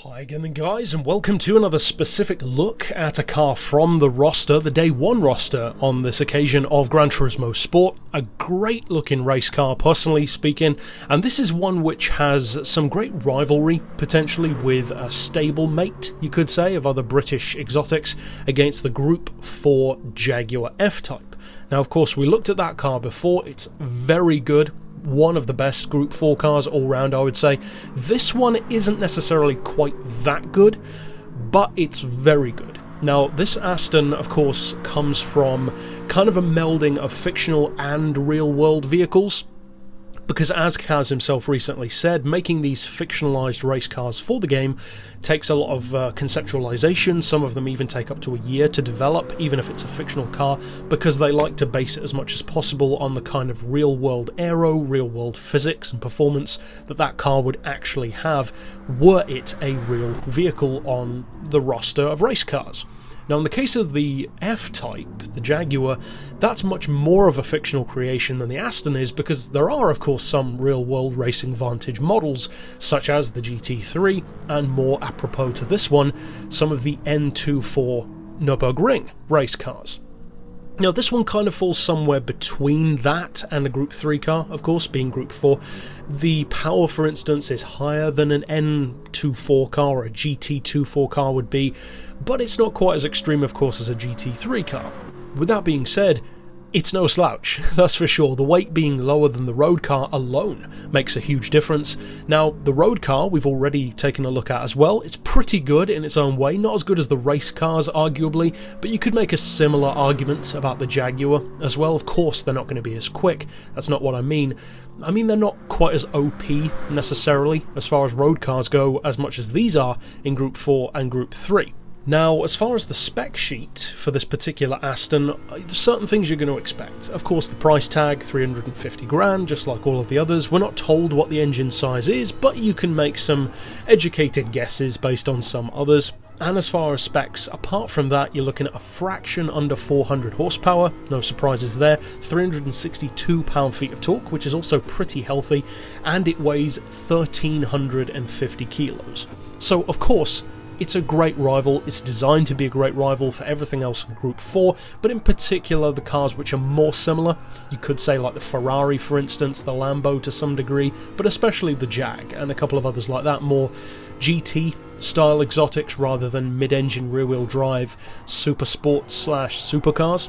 Hi again then guys, and welcome to another specific look at a car from the roster, the Day 1 roster on this occasion of Gran Turismo Sport. A great looking race car, personally speaking, and this is one which has some great rivalry, potentially, with a stablemate, you could say, of other British exotics against the Group 4 Jaguar F-Type. Now of course we looked at that car before, it's very good. One of the best Group 4 cars all round, I would say. This one isn't necessarily quite that good, but it's very good. Now, this Aston, of course, comes from kind of a melding of fictional and real-world vehicles, because as Kaz himself recently said, making these fictionalized race cars for the game takes a lot of conceptualization. Some of them even take up to a year to develop, even if it's a fictional car, because they like to base it as much as possible on the kind of real-world aero, real-world physics and performance that car would actually have were it a real vehicle on the roster of race cars. Now in the case of the F-Type, the Jaguar, that's much more of a fictional creation than the Aston is, because there are of course some real-world racing Vantage models, such as the GT3, and more apropos to this one, some of the N24 Nürburgring race cars. Now this one kind of falls somewhere between that and a Group 3 car, of course, being Group 4. The power, for instance, is higher than an N24 car or a GT24 car would be, but it's not quite as extreme, of course, as a GT3 car. With that being said, it's no slouch, that's for sure. The weight being lower than the road car alone makes a huge difference. Now, the road car we've already taken a look at as well. It's pretty good in its own way, not as good as the race cars, arguably, but you could make a similar argument about the Jaguar as well. Of course, they're not going to be as quick, that's not what I mean. I mean, they're not quite as OP, necessarily, as far as road cars go, as much as these are in Group 4 and Group 3. Now, as far as the spec sheet for this particular Aston, there's certain things you're going to expect. Of course, the price tag, 350 grand, just like all of the others. We're not told what the engine size is, but you can make some educated guesses based on some others. And as far as specs, apart from that, you're looking at a fraction under 400 horsepower, no surprises there, 362 pound-feet of torque, which is also pretty healthy, and it weighs 1,350 kilos. So, of course, it's a great rival. It's designed to be a great rival for everything else in Group 4, but in particular the cars which are more similar. You could say like the Ferrari, for instance, the Lambo to some degree, but especially the Jag and a couple of others like that, more GT style exotics rather than mid-engine rear-wheel drive super sports / supercars.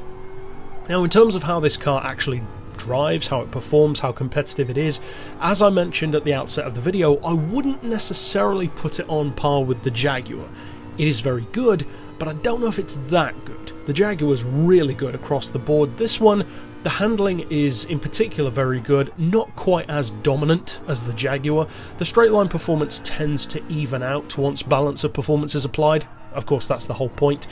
Now in terms of how this car actually drives, how it performs, how competitive it is, as I mentioned at the outset of the video, I wouldn't necessarily put it on par with the Jaguar. It is very good, but I don't know if it's that good. The Jaguar is really good across the board. This one, the handling is in particular very good, not quite as dominant as the Jaguar. The straight line performance tends to even out once balance of performance is applied. Of course, that's the whole point.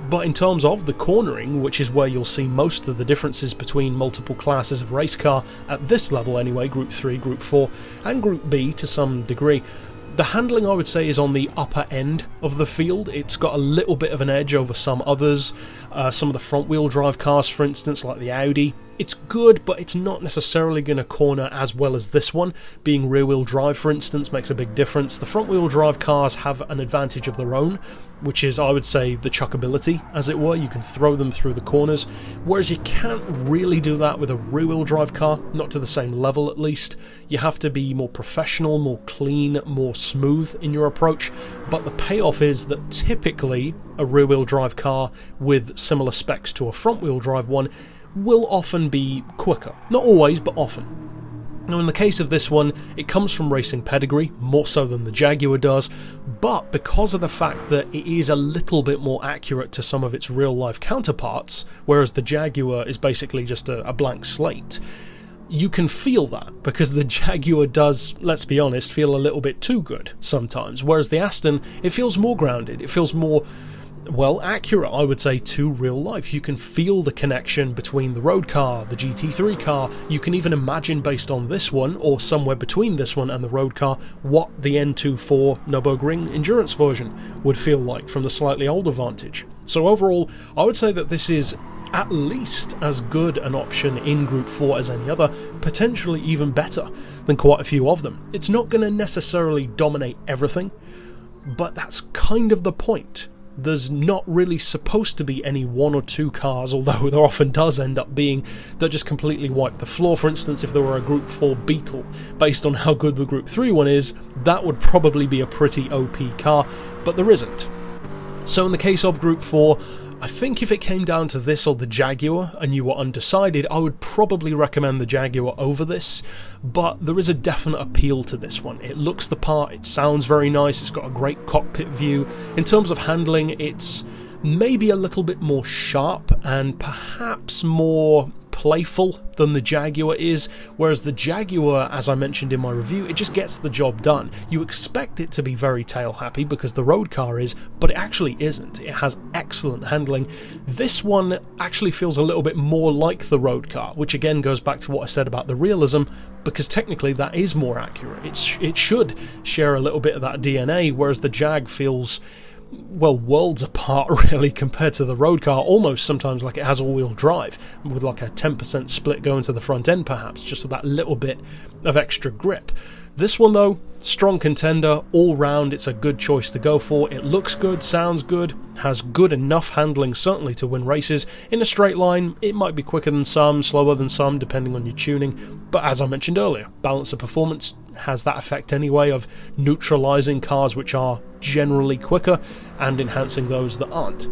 But in terms of the cornering, which is where you'll see most of the differences between multiple classes of race car, at this level anyway, Group 3, Group 4, and Group B to some degree, the handling I would say is on the upper end of the field. It's got a little bit of an edge over some others. Some of the front wheel drive cars, for instance, like the Audi, it's good, but it's not necessarily going to corner as well as this one. Being rear wheel drive, for instance, makes a big difference. The front wheel drive cars have an advantage of their own, which is, I would say, the chuckability, as it were. You can throw them through the corners, whereas you can't really do that with a rear wheel drive car, not to the same level at least. You have to be more professional, more clean, more smooth in your approach, but the payoff is that typically a rear wheel drive car with similar specs to a front wheel drive one will often be quicker. Not always, but often. Now in the case of this one, it comes from racing pedigree, more so than the Jaguar does, but because of the fact that it is a little bit more accurate to some of its real-life counterparts, whereas the Jaguar is basically just a blank slate, you can feel that, because the Jaguar does, let's be honest, feel a little bit too good sometimes, whereas the Aston, it feels more grounded, it feels more, well, accurate, I would say, to real life. You can feel the connection between the road car, the GT3 car. You can even imagine, based on this one, or somewhere between this one and the road car, what the N24 Nürburgring endurance version would feel like from the slightly older Vantage. So overall, I would say that this is at least as good an option in Group 4 as any other, potentially even better than quite a few of them. It's not going to necessarily dominate everything, but that's kind of the point. There's not really supposed to be any one or two cars, although there often does end up being, that just completely wipe the floor. For instance, if there were a Group 4 Beetle, based on how good the Group 3 one is, that would probably be a pretty OP car, but there isn't. So in the case of Group 4, I think if it came down to this or the Jaguar and you were undecided, I would probably recommend the Jaguar over this, but there is a definite appeal to this one. It looks the part, it sounds very nice, it's got a great cockpit view. In terms of handling, it's maybe a little bit more sharp and perhaps more playful than the Jaguar is, whereas the Jaguar, as I mentioned in my review, it just gets the job done. You expect it to be very tail happy because the road car is, but it actually isn't. It has excellent handling. This one actually feels a little bit more like the road car, which again goes back to what I said about the realism, because technically that is more accurate. It should share a little bit of that DNA, whereas the Jag feels, well, worlds apart really compared to the road car, almost sometimes like it has all-wheel drive, with like a 10% split going to the front end perhaps, just with that little bit of extra grip. This one though, strong contender, all round it's a good choice to go for. It looks good, sounds good, has good enough handling certainly to win races. In a straight line, it might be quicker than some, slower than some, depending on your tuning, but as I mentioned earlier, balance of performance has that effect anyway of neutralising cars which are generally quicker and enhancing those that aren't.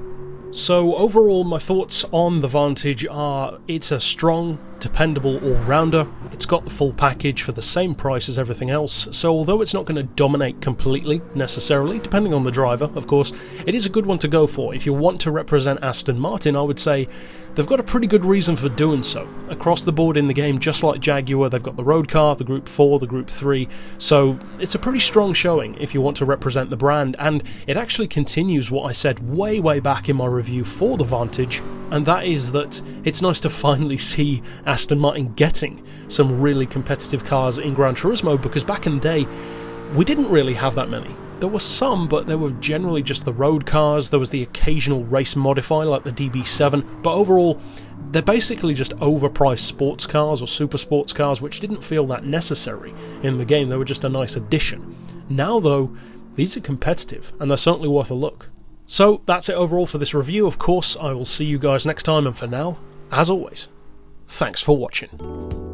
So overall, my thoughts on the Vantage are it's a strong, dependable all-rounder. It's got the full package for the same price as everything else, so although it's not going to dominate completely necessarily, depending on the driver of course, it is a good one to go for. If you want to represent Aston Martin, I would say they've got a pretty good reason for doing so. Across the board in the game, just like Jaguar, they've got the road car, the Group 4, the Group 3, so it's a pretty strong showing if you want to represent the brand, and it actually continues what I said way back in my review for the Vantage, and that is that it's nice to finally see Aston Martin getting some really competitive cars in Gran Turismo, because back in the day we didn't really have that many. There were some, but they were generally just the road cars. There was the occasional race modifier like the DB7, but overall they're basically just overpriced sports cars or super sports cars which didn't feel that necessary in the game. They were just a nice addition. Now though, these are competitive and they're certainly worth a look. So that's it overall for this review. Of course, I will see you guys next time, and for now, as always, thanks for watching.